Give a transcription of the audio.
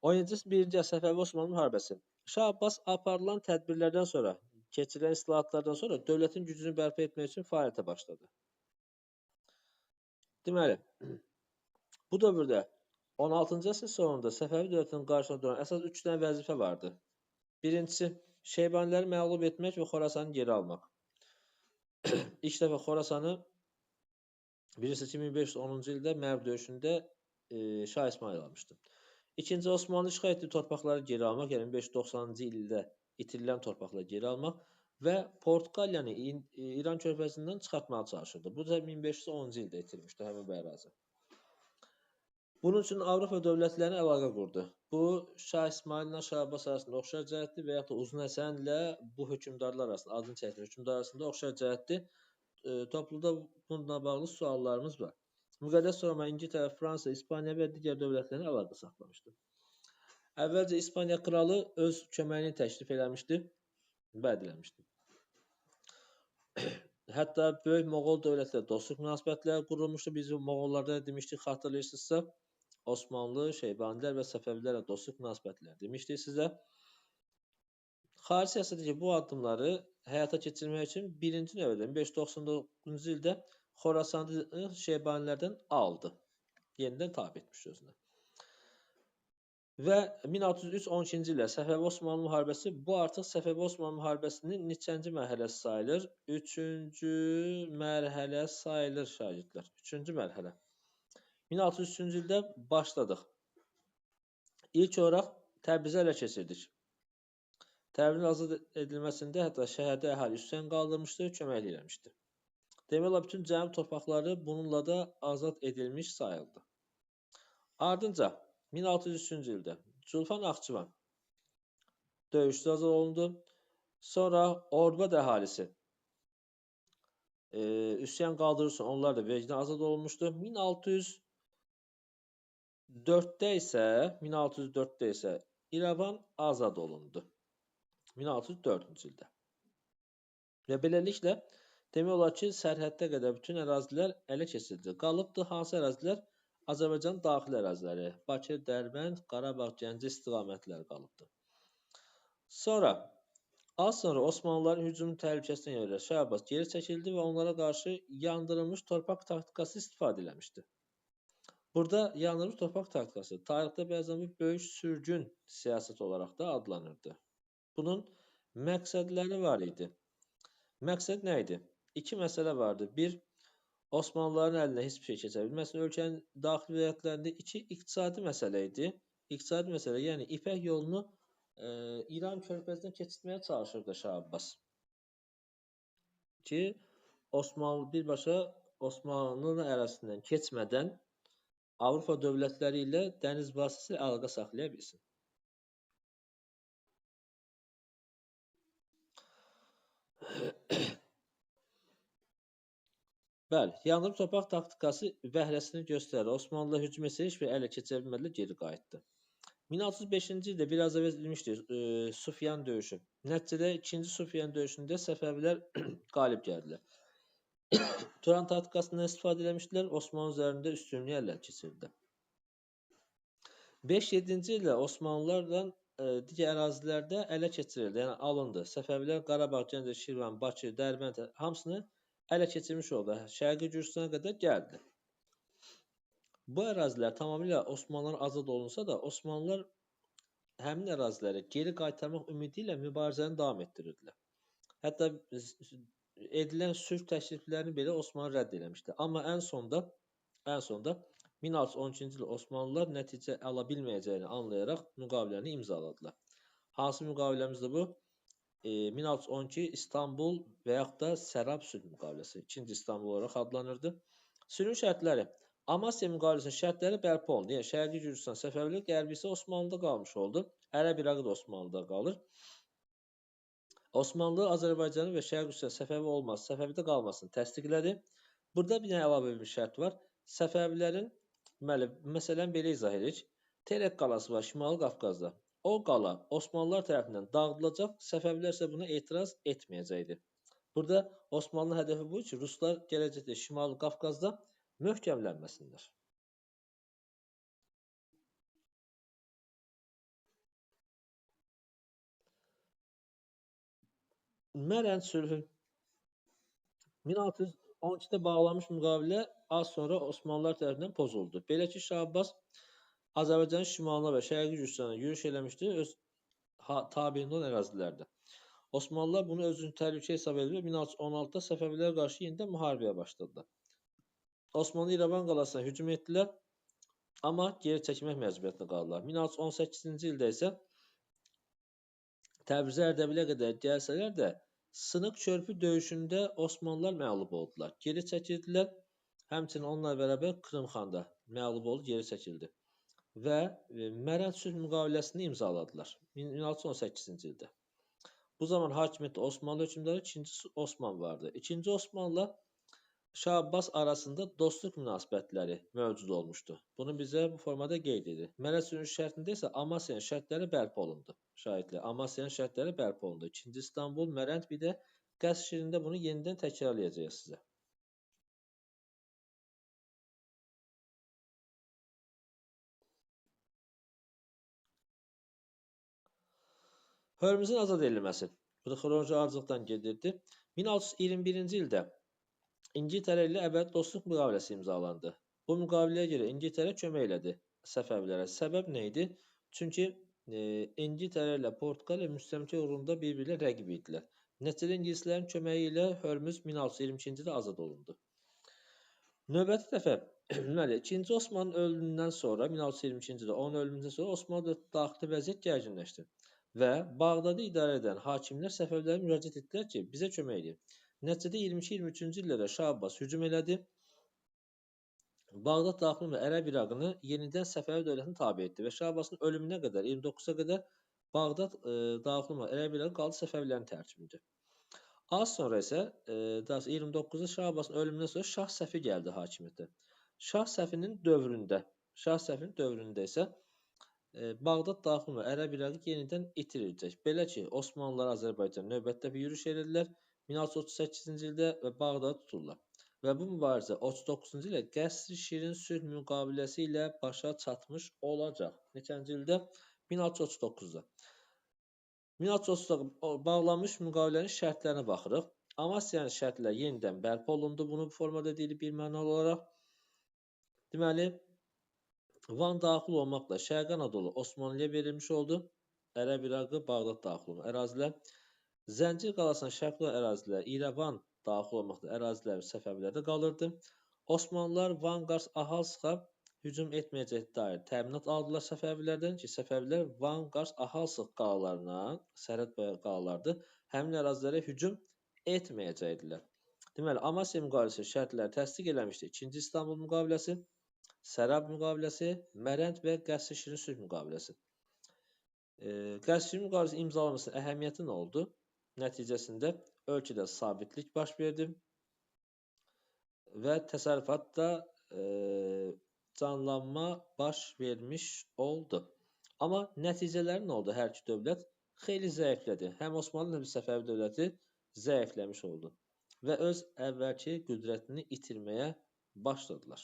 11-ci Səfəvi Osmanlı müharibəsi. Şah Abbas aparılan tədbirlərdən sonra, keçirilən islahatlardan sonra dövlətin gücünü bərpa etmək üçün fəaliyyətə başladı. Deməli, bu dövrdə 16-cı əsr sonunda Səfəvi dövlətinin qarşısında duran əsas 3 dənə vəzifə vardı. Birincisi, Şeybaniləri məğlub etmək və Xorasanı geri almaq. İlk dəfə Xorasanı bilirsiniz 1510-cu ildə Mərv döyüşündə Şah İsmail almışdı. İkinci, Osmanlı işğal etdiyi torpaqları geri almaq, yəni 1590-cı ildə itirilən torpaqları geri almaq və Portuqaliyanı İran körfəzindən çıxartmağa çalışırdı. Bu da 1510-cu ildə itilmişdi həmin bu ərazi. Bunun üçün Avropa dövlətlərinə əlaqə qurdu. Bu, Şah İsmail ilə Şah Abbas arasında oxşar cəhətdir və yaxud da Uzun Həsən ilə bu hökmdarlar arasında, adını çəkdiyi hökmdarlar arasında oxşar cəhətdir. Topluda bununla bağlı suallarımız var. Müqəddəs Roma, İngiltərə, Fransa, İspaniya və digər dövlətlərin əlaqə saxlamışdı. Əvvəlcə İspaniya kralı öz köməyini təklif eləmişdi, vəd eləmişdi. Hətta böyük Moğol dövlətlə dostluq münasibətləri qurulmuşdu. Biz Moğollarda demişdik, xatırlayırsınızsa, Osmanlı, Şeybanilər və Səfəvilərlə dostluq münasibətləri demişdik sizə. Xarici siyasətdəki bu addımları həyata keçirmək üçün birinci növbədə 1599-cu ildə Xorasanı Şeybanilərdən aldı. Yenidən tabe etmiş özünə. Və 1603-12-ci ildə Səfəvi Osmanlı müharibəsi, bu artıq Səfəvi Osmanlı müharibəsinin neçənci mərhələsi sayılır? Üçüncü mərhələ sayılır şagirdlər. Üçüncü mərhələ. 1603-cü ildə başladıq. İlk olaraq Təbrizə ələ keçirdik. Təbrizin azad edilməsində hətta şəhərdə əhali üsyan qaldırmışdı, köməklik eləmişdi. Demək olar, bütün cənub torpaqları bununla da azad edilmiş sayıldı. Ardınca 1603-cü ildə Culfan Axçıvan döyüşdə azad olundu. Sonra Orbad əhalisi üsyan qaldırırsa onlar da vergiden azad olmuşdu. 1604-də isə İrəvan azad olundu. 1604-cü ildə. Və beləliklə demək olar ki, sərhəddə qədər bütün ərazilər ələ keçirildi. Qalıbdı hansı ərazilər? Azərbaycanın daxili əraziləri, Bakı, Dərbənd, Qarabağ, Gəncə istiqamətləri qalıbdı. Sonra, az sonra Osmanlıların hücum təhlükəsindən görə Şah Abbas geri çəkildi və onlara qarşı yandırılmış torpaq taktikası istifadə eləmişdi. Burada yandırılmış torpaq taktikası tarixdə bəzən bir böyük sürgün siyasət olaraq da adlanırdı. Bunun məqsədləri var idi. Məqsəd nə idi? İki məsələ vardı. Bir, Osmanlıların əlinə heç bir şey keçə bilməsin. Ölkənin daxili vilayətlərində iki iqtisadi məsələ idi. İqtisadi məsələ, yəni İpək yolunu İran körfəzindən keçirtməyə çalışırdı Şah Abbas. Ki, Osmanlı birbaşa Osmanlı ərazisindən keçmədən Avropa dövlətləri ilə dəniz vasitəsilə əlaqə saxlaya bilsin. Bəli, yandırılmış torpaq taktikası bəhrəsini göstərir. Osmanlılar hücum etsə heç bir ələ keçirə bilmədilər, geri qayıtdı. 1605-ci ildə biraz əvvəl demişdik, Sufyan döyüşü. Nəticədə 2-ci Sufyan döyüşündə Səfəvilər qalib gəldilər. Turan taktikasından istifadə eləmişdilər, Osmanlı üzərində üstünlüyü ələ keçirdilər. 5-7-ci ildə Osmanlılardan digər ərazilərdə ələ keçirildi, yəni alındı. Səfəvilər Qarabağ, Gəncə, Şirvan, Bakı, Dərbənd hamısını ələ keçirmiş oldu. Şərqi Gürcistana qədər gəldi. Bu ərazilər tamamilə Osmanlılar azad olunsa da, Osmanlılar həmin əraziləri geri qaytarmaq ümidi ilə mübarizəni davam etdirirdilər. Hətta edilən sülh təkliflərini belə Osmanlı rədd eləmişdi. Amma ən sonda 1612-ci il Osmanlılar nəticə ala bilməyəcəyini anlayaraq müqaviləni imzaladılar. Hansı müqaviləmizdir bu? 1612 İstanbul və yaxud da Sərab sülh müqaviləsi, 2-ci İstanbul olaraq adlanırdı. Sülhün şərtləri, Amasya müqaviləsinin şərtləri bərpa olundu. Yəni, Şərqi Gürcistan Səfəvilər, Qərbi isə Osmanlıda qalmış oldu. Ərəb İraqı da Osmanlıda qalır. Osmanlı Azərbaycanın və Şərqi Gürcistan Səfəvi olmaz, Səfəvidə qalmasını təsdiqlədi. Burada bir əlavə bir şərt var. Səfəvilərin, məsələn belə izah edirik. Terek qalası var Şimali Qafqazda. O qala Osmanlılar tərəfindən dağıdılacaq, Səfəvilər isə buna etiraz etməyəcəkdir. Burada Osmanlı hədəfi bu ki, Ruslar gələcəkdə Şimali Qafqazda möhkəmlənməsinlər. Mərənd sülhü 1612-də bağlanmış müqavilə az sonra Osmanlılar tərəfindən pozuldu. Belə ki, Şah Abbas Azərbaycanın şimalına və şərqi Gürcüstana yürüş eləmişdi öz tabeyində olan ərazilərdə. Osmanlılar bunu özünün təhlükə hesab edib 1616-da Səfəvilərə qarşı yenidən müharibəyə başladılar. Osmanlı İrəvan qalasına hücum etdilər, amma geri çəkilmək məcburiyyətində qaldılar. 1618-ci ildə isə Təbrizə, Ərdəbilə qədər gəlsələr də Sınıq körpü döyüşündə Osmanlılar məğlub oldular. Geri çəkildilər. Həmçinin onunla bərabər Kırımxanda məğlub oldu, geri çəkildi. Və Mərənd sülh müqaviləsini imzaladılar 1618-ci ildə. Bu zaman hakimiyyətdə Osmanlı hökmdarı 2-ci Osman vardı. 2-ci Osmanla Şah Abbas arasında dostluq münasibətləri mövcud olmuşdu. Bunu bizə bu formada qeyd edir. Mərənd sülhü şərtində isə Amasyanın şərtləri bərpa olundu. Şahidlər, Amasyanın şərtləri bərpa olundu. 2-ci İstanbul, Mərənd, bir də Qəsr şehrində bunu yenidən təkrarlayacağıq sizə. Hörmüzün azad edilməsi. Bu da xronoloji ardıcılıqdan gedirdi. 1621-ci ildə İngiltərə ilə əbədi dostluq müqaviləsi imzalandı. Bu müqaviləyə görə İngiltərə kömək elədi Səfəvilərə. Səbəb nə idi? Çünki İngiltərə ilə Portuqaliya müstəmləkə uğrunda bir-birilə rəqib idilər. Nəticədə ingilislərin köməyi ilə Hörmüz 1622-ci ildə azad olundu. Növbəti dəfə, deməli, 2-ci Osmanın ölümündən sonra 1622-ci ildə onun ölümündən sonra Osmanlı daxili vəziyyət gərginləşdi və Bağdadı idarə edən hakimlər Səfəvilərə müraciət etdilər ki, bizə kömək edin. Nəticədə 22-23-cü illərdə Şah Abbas hücum elədi. Bağdad daxili və Ərəb İraqını yenidən Səfəvi dövlətinə tabe etdi və Şah Abbasın ölümünə qədər 29-a qədər Bağdad daxili və Ərəb İraqı qaldı Səfəvilərin tərkibində. Az sonra isə 29-da Şah Abbasın ölümündən sonra Şah Səfi gəldi hakimiyyətə. Şah Səfinin dövründə isə Bağdad daxili və Ərəb İraqı yenidən itiriləcək. Belə ki, Osmanlılar Azərbaycan növbətdə bir yürüş edirlər 1638-ci ildə və Bağdadı tuturlar. Və bu mübarizə 39-cu ilə Qəsr Şirin sülh müqaviləsi ilə başa çatmış olacaq. Neçənci ildə? 1639-da. 1639-da bağlanmış müqavilənin şərtlərinə baxırıq. Amasyanın şərtləri yenidən bərpa olundu. Bunu bu formada deyilir bir mənalı olaraq. Deməli, Van daxil olmaqla Şərqi Anadolu Osmanlıya verilmiş oldu. Ərəb İraqı, Bağdad daxil olan ərazilər. Zəncir qalasına şərqli ərazilər, İrəvan daxil olmaqda ərazilər Səfəvilərdə qalırdı. Osmanlılar Van, Qars, Axalsıqa hücum etməyəcək dair təminat aldılar Səfəvilərdən ki, Səfəvilər Van, Qars, Axalsıq qalalarına, sərhəd qalalardır, həmin ərazilərə hücum etməyəcəkdilər. Deməli, Amasya müqaviləsi şərtləri təsdiq eləmişdi. 2-ci İstanbul müqaviləsi, Sərab müqaviləsi, Mərənd və Qəsr Şirin sülh müqaviləsi. Qəsr Şirin müqaviləsi imzalanmasının əhəmiyyəti nə oldu? Nəticəsində ölkədə sabitlik baş verdi və təsərrüfatda canlanma baş vermiş oldu. Amma nəticələri nə oldu? Hər iki dövlət xeyli zəiflədi. Həm Osmanlı həm Səfəvi dövləti zəifləmiş oldu və öz əvvəlki qüdrətini itirməyə başladılar.